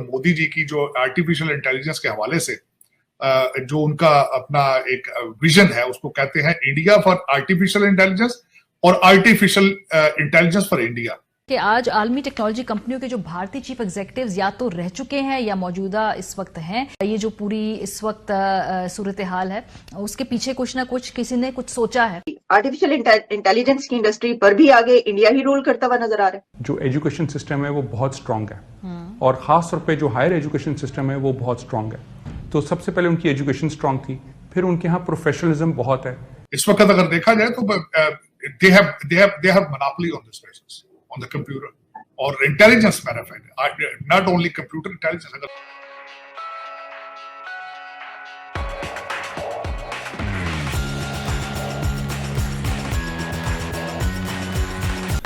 मोदी जी की जो artificial intelligence के हवाले से जो उनका अपना एक विजन है, उसको कहते हैं इंडिया फॉर आर्टिफिशियल इंटेलिजेंस और आर्टिफिशियल इंटेलिजेंस फॉर इंडिया। कि आज आलमी टेक्नोलॉजी कंपनियों के जो भारतीय चीफ एग्जीक्यूटिव्स या तो रह चुके हैं या मौजूदा इस वक्त हैं, ये जो पूरी इस वक्त सूरत हाल है, उसके पीछे कुछ ना कुछ किसी ने कुछ सोचा है। आर्टिफिशियल इंटेलिजेंस की इंडस्ट्री पर भी आगे इंडिया ही रूल करता हुआ नजर आ रहा है। जो एजुकेशन सिस्टम है वो बहुत स्ट्रांग है और खास तौर पे जो हायर एजुकेशन सिस्टम है वो बहुत स्ट्रांग है। तो सबसे पहले उनकी एजुकेशन स्ट्रांग थी, फिर उनके यहाँ प्रोफेशनलिज्म बहुत है। इस वक्त अगर देखा जाए तो they have monopoly on this business, on the computer or intelligence matter of fact, not only computer intelligence।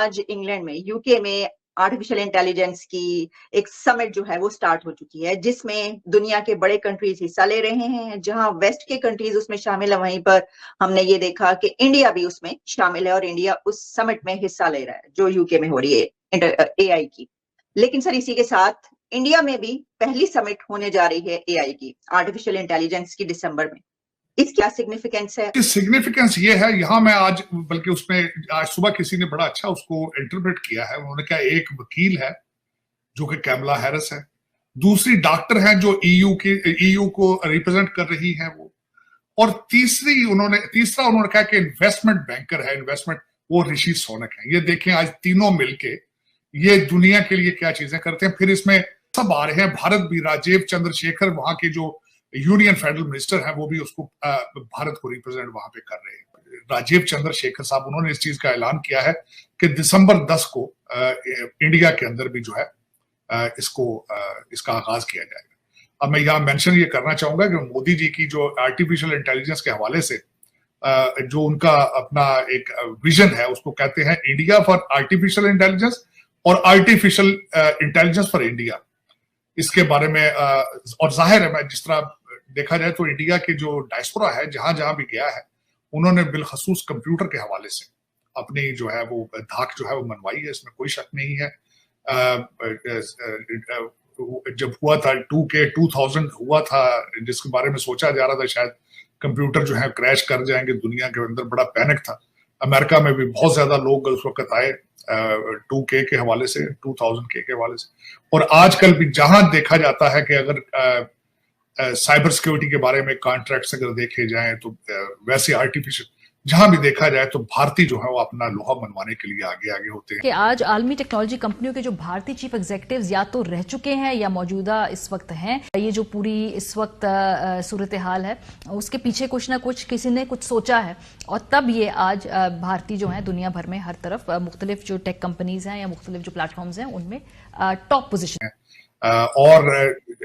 आज इंग्लैंड में, यूके में आर्टिफिशियल इंटेलिजेंस की एक समिट जो है वो स्टार्ट हो चुकी है, जिसमें दुनिया के बड़े कंट्रीज हिस्सा ले रहे हैं। जहां वेस्ट के कंट्रीज उसमें शामिल है, वहीं पर हमने ये देखा कि इंडिया भी उसमें शामिल है और इंडिया उस समिट में हिस्सा ले रहा है जो यूके में हो रही है एआई की। लेकिन सर, इसी के साथ इंडिया में भी पहली समिट होने जा रही है एआई की, आर्टिफिशियल इंटेलिजेंस की, दिसंबर में। इसकी क्या सिग्निफिकेंस है? सिग्निफिकेंस ये है, यहाँ मैं आज बल्कि उसमें आज सुबह किसी ने बड़ा अच्छा उसको इंटरप्रेट किया है। उन्होंने कहा एक वकील है जो कि कैमला हैरिस है, दूसरी डॉक्टर है जो ईयू को रिप्रेजेंट कर रही है वो, और तीसरा उन्होंने कहा कि इन्वेस्टमेंट बैंकर है, इन्वेस्टमेंट वो ऋषि सोनक है। ये देखें आज तीनों मिलके ये दुनिया के लिए क्या चीजें करते हैं। फिर इसमें सब आ रहे हैं, भारत भी, राजीव चंद्रशेखर वहां के जो यूनियन फेडरल मिनिस्टर है वो भी उसको भारत को रिप्रेजेंट वहां पे कर रहे हैं। राजीव चंद्रशेखर साहब, उन्होंने इस चीज का ऐलान किया है कि दिसंबर 10 को इंडिया के अंदर भी जो है इसका आगाज किया जाएगा। अब मैं यहाँ मेंशन ये करना चाहूंगा कि मोदी जी की जो आर्टिफिशियल इंटेलिजेंस के हवाले से जो उनका अपना एक विजन है, उसको कहते हैं इंडिया फॉर आर्टिफिशियल इंटेलिजेंस और आर्टिफिशियल इंटेलिजेंस फॉर इंडिया। इसके बारे में और जाहिर है, मैं जिस तरह देखा जाए तो इंडिया के जो डायस्पोरा है, जहां जहां भी गया है, उन्होंने बिलखसूस कंप्यूटर के हवाले से अपनी जो है वो धाक जो है वो मनवाई है, इसमें कोई शक नहीं है। जब हुआ था 2000 हुआ था, जिसके बारे में सोचा जा रहा था शायद कंप्यूटर जो है क्रैश कर जाएंगे, दुनिया के अंदर बड़ा पैनिक था। अमेरिका में भी बहुत ज्यादा लोग उस वक्त आए 2K के हवाले से, 2000K के हवाले से। और आजकल भी जहां देखा जाता है कि अगर साइबर सिक्योरिटी के बारे में कॉन्ट्रैक्ट्स अगर देखे जाएं तो वैसे आर्टिफिशियल जहां भी देखा जाए तो भारतीय जो है वो अपना लोहा मनवाने के लिए आगे आगे होते हैं। कि आज आलमी टेक्नोलॉजी कंपनियों के जो भारतीय चीफ एग्जीक्यूटिव्स या तो रह चुके हैं या मौजूदा इस वक्त हैं, ये जो पूरी इस वक्त सूरत हाल है, उसके पीछे कुछ ना कुछ किसी ने कुछ सोचा है और तब ये आज भारतीय जो है दुनिया भर में हर तरफ मुख्तलिफ जो टेक कंपनीज हैं या मुख्तलिफ जो प्लेटफॉर्म्स हैं उनमें टॉप पोजिशन है। और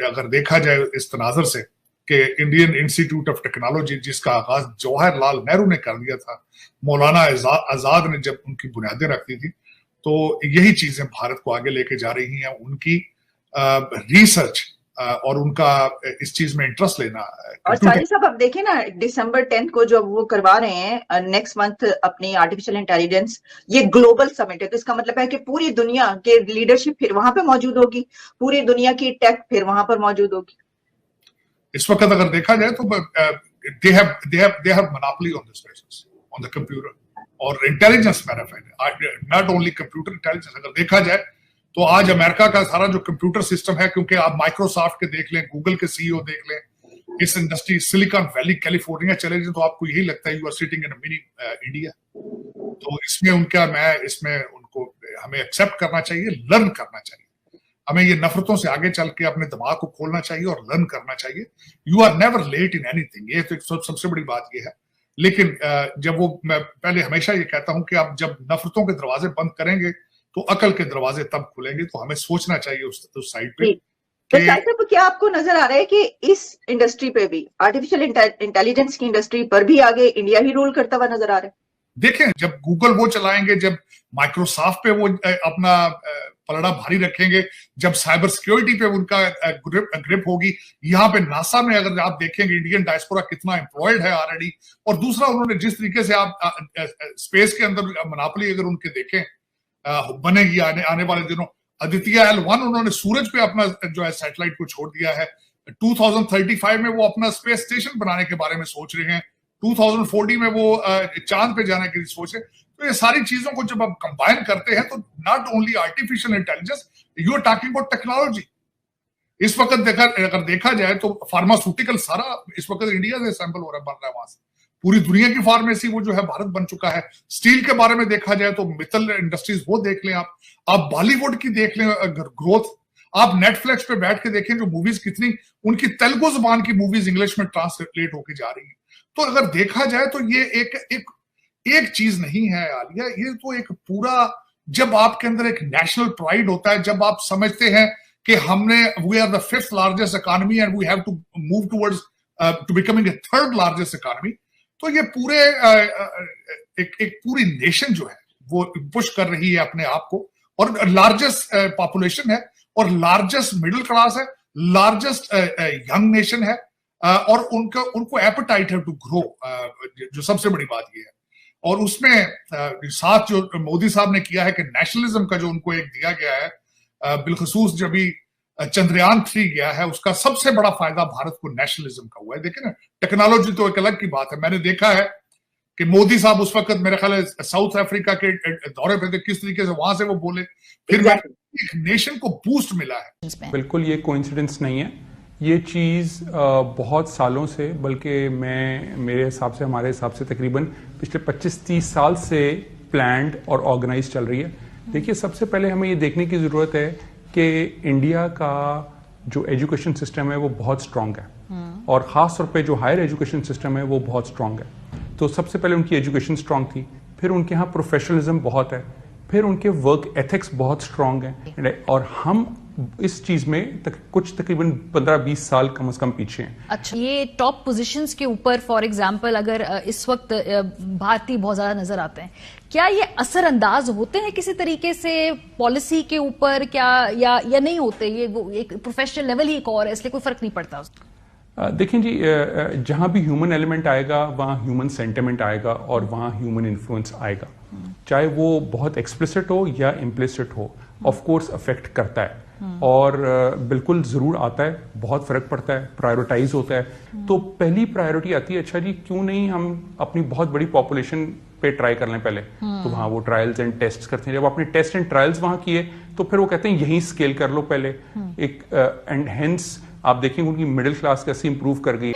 अगर देखा जाए इस तनाजर से कि इंडियन इंस्टीट्यूट ऑफ टेक्नोलॉजी, जिसका आगाज जवाहरलाल नेहरू ने कर दिया था, मौलाना आजाद ने जब उनकी बुनियादें रखी थी, तो यही चीजें भारत को आगे लेके जा रही हैं। उनकी रिसर्च और उनका इस चीज में इंटरेस्ट लेना। और साजिद साहब, अब देखें ना, दिसंबर 10 को जो वो करवा रहे हैं नेक्स्ट मंथ अपनी आर्टिफिशियल इंटेलिजेंस, ये ग्लोबल समिट है, तो इसका मतलब है कि पूरी दुनिया के लीडरशिप फिर वहां पे मौजूद होगी, पूरी दुनिया की टेक फिर वहां पर मौजूद होगी। इस वक्त अगर देखा जाए तो they have monopoly on this business, on the computer और intelligence matter of fact, not only computer intelligence. अगर देखा जाए तो आज अमेरिका का सारा जो कंप्यूटर सिस्टम है, क्योंकि आप माइक्रोसॉफ्ट के देख लें, गूगल के सीईओ देख लें, इस इंडस्ट्री सिलिकॉन वैली कैलिफोर्निया चले जाए तो आपको यही लगता है you are sitting in a mini India. तो इसमें उनको हमें एक्सेप्ट करना चाहिए, लर्न करना चाहिए। हमें ये नफरतों से आगे चल के अपने दिमाग को खोलना चाहिए और लर्न करना चाहिए। You are never late in anything, ये तो सबसे बड़ी बात ये है। लेकिन जब मैं पहले हमेशा ये कहता हूं कि आप जब नफरतों के दरवाजे बंद करेंगे तो अकल के दरवाजे तब खुलेंगे। तो हमें सोचना चाहिए उस साइड पे। तो क्या आपको नजर आ रहा है कि इस इंडस्ट्री पे भी, आर्टिफिशियल इंटेलिजेंस की इंडस्ट्री पर भी आगे इंडिया ही रूल करता हुआ नजर आ रहा है? देखें, जब गूगल वो चलाएंगे, जब माइक्रोसॉफ्ट पे वो अपना पलड़ा भारी रखेंगे, जब साइबर सिक्योरिटी पे उनका ग्रिप होगी, यहाँ पे नासा में अगर आप देखेंगे इंडियन डायस्पोरा कितना एम्प्लॉयड है ऑलरेडी। और दूसरा, उन्होंने जिस तरीके से आप स्पेस के अंदर मोनोपोली अगर उनके देखें बनेगी आने वाले दिनों, अदितिया L1 उन्होंने सूरज पे अपना जो है सैटेलाइट को छोड़ दिया है। 2035 में वो अपना स्पेस स्टेशन बनाने के बारे में सोच रहे हैं। 2040 में वो चांद पे जाने की सोच रहे हैं। तो ये सारी चीजों को जब आप कंबाइन करते हैं तो not only artificial intelligence, you are talking about technology. इस वक्त अगर देखा जाए तो फार्मास्यूटिकल सारा इस वक्त इंडिया से सैंपल हो रहा है, बन रहा है वहां से। पूरी दुनिया की फार्मेसी वो जो है भारत बन चुका है। स्टील के बारे में देखा जाए तो मित्तल इंडस्ट्रीज वो देख लें आप बॉलीवुड की देख लें ग्रोथ। आप नेटफ्लिक्स पे बैठ के देखें जो मूवीज कितनी उनकी तेलुगु जुबान की मूवीज इंग्लिश में ट्रांसलेट होके जा रही है। तो अगर देखा जाए तो ये एक चीज नहीं है आलिया, ये तो एक पूरा, जब आपके अंदर एक नेशनल प्राइड होता है, जब आप समझते हैं कि we are the 5th largest economy and we have to move towards to becoming a 3rd largest economy, तो ये पूरे एक पूरी नेशन जो है वो पुश कर रही है अपने आप को, और लार्जेस्ट पॉपुलेशन है और लार्जेस्ट मिडिल क्लास है, लार्जेस्ट यंग नेशन है, और उनको एपेटाइट है टू ग्रो, जो सबसे बड़ी बात ये है। और उसमें साथ जो मोदी साहब ने किया है कि नेशनलिज्म का जो उनको एक दिया गया है, बिलखसूस जब भी चंद्रयान 3 गया है, उसका सबसे बड़ा फायदा भारत को नेशनलिज्म का हुआ है। देखिए ना, टेक्नोलॉजी तो एक अलग की बात है। मैंने देखा है कि मोदी साहब उस वक्त मेरे ख्याल है साउथ अफ्रीका के दौरे पे थे, किस तरीके से वहां से वो बोले, फिर एक नेशन को बूस्ट मिला है। बिल्कुल ये कोइंसिडेंस नहीं है, ये चीज़ बहुत सालों से, बल्कि मेरे हिसाब से, हमारे हिसाब से तकरीबन पिछले 25-30 साल से प्लान्ड और ऑर्गेनाइज चल रही है। देखिए, सबसे पहले हमें ये देखने की ज़रूरत है कि इंडिया का जो एजुकेशन सिस्टम है वो बहुत स्ट्रांग है, और ख़ास तौर पे जो हायर एजुकेशन सिस्टम है वो बहुत स्ट्रांग है। तो सबसे पहले उनकी एजुकेशन स्ट्रांग थी, फिर उनके यहाँ प्रोफेशनलिज्म बहुत है, फिर उनके वर्क एथिक्स बहुत स्ट्रांग है, और हम इस चीज में कुछ तकरीबन 15-20 साल कम से कम पीछे हैं। अच्छा, ये टॉप पोजीशंस के ऊपर फॉर एग्जांपल अगर इस वक्त भारतीय बहुत ज्यादा नजर आते हैं, क्या ये असरअंदाज होते हैं किसी तरीके से पॉलिसी के ऊपर, क्या या नहीं होते? ये वो एक प्रोफेशनल लेवल ही एक और है, इसलिए कोई फर्क नहीं पड़ता उसका। देखें जी, जहां भी ह्यूमन एलिमेंट आएगा वहां ह्यूमन सेंटिमेंट आएगा और वहां ह्यूमन इन्फ्लुएंस आएगा, चाहे वो बहुत एक्सप्लिसिट हो या इम्प्लिसिट हो, ऑफ कोर्स अफेक्ट करता है, और बिल्कुल जरूर आता है, बहुत फर्क पड़ता है, प्रायोरिटाइज होता है। तो पहली प्रायोरिटी आती है, अच्छा जी क्यों नहीं हम अपनी बहुत बड़ी पॉपुलेशन पे ट्राई कर लें पहले। तो वहाँ वो ट्रायल्स एंड टेस्ट करते हैं, जब आपने टेस्ट एंड ट्रायल्स वहाँ किए तो फिर वो कहते हैं यहीं स्केल कर लो पहले, एंड हेंस आप देखेंगे उनकी मिडिल क्लास कैसे इंप्रूव कर गई।